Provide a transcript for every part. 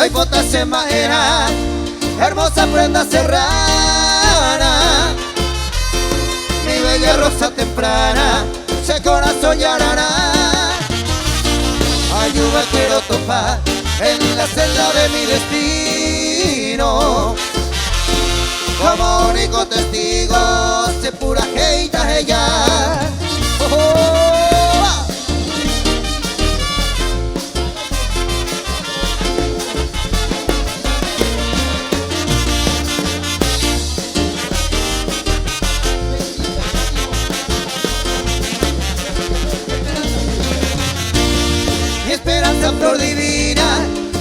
hay botas en madera, hermosa prenda serrana. Mi bella rosa temprana, ese corazón llorará. Ayuda quiero topar en la celda de mi destino. Como único testigo, se pura heita ella. Oh, oh, oh. Mi esperanza flor divina,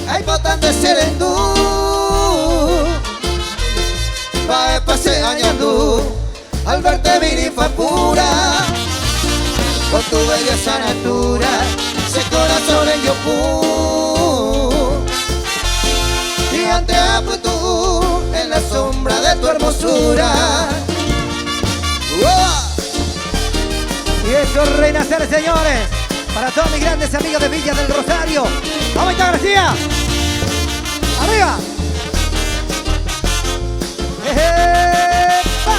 hay botando serendú. Pae pase añandú, al verte mi ninfa pura. Con tu belleza natura, ese corazón en yo pu. Y ante tú, en la sombra de tu hermosura. Y eso renacer, señores, para todos mis grandes amigos de Villa del Rosario. ¡Vamos, Ita García! ¡Arriba! ¡Epa!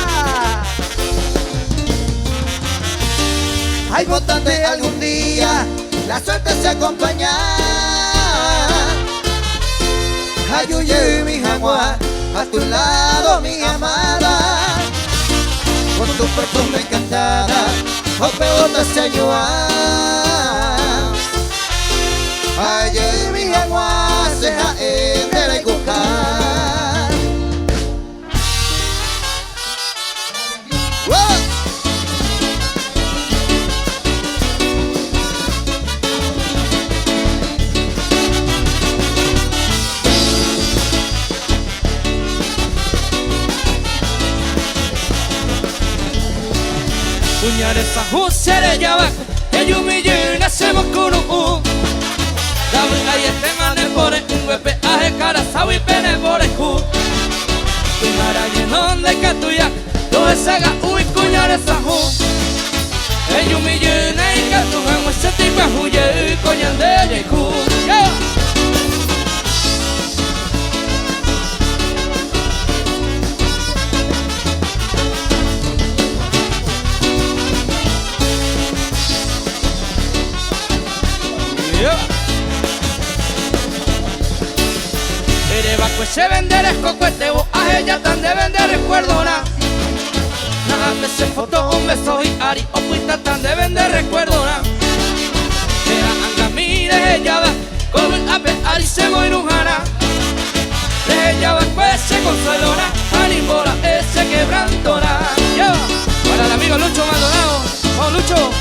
Hay votante algún día, la suerte se acompaña. Ayuye mi jagua, a tu lado mi amada. Con tu perfume encantada, o peor te señora. Ayuye mi jagua, seja entera y buscar. Punyare sahu sere jawak, eyumi jina semo kunu. Dawi ayete mane pore unwepe ahe kara sawi pene pore ku. Punyara yenon de katuyak, do esaga ui kunyare sahu. Eyumi jina ikatu hangu setipa huye konyande jeku. Pues se vender es cocuete, a ella tan de vender recuerdo na. Nada me se foto un beso y ari, o puita tan de vender recuerdo na. Era anga mire ella va, con un ape ari se voy nujana. De ella va pues se consuelona, animora ese quebrantona. Para el amigo Lucho Maldonado, oh Lucho.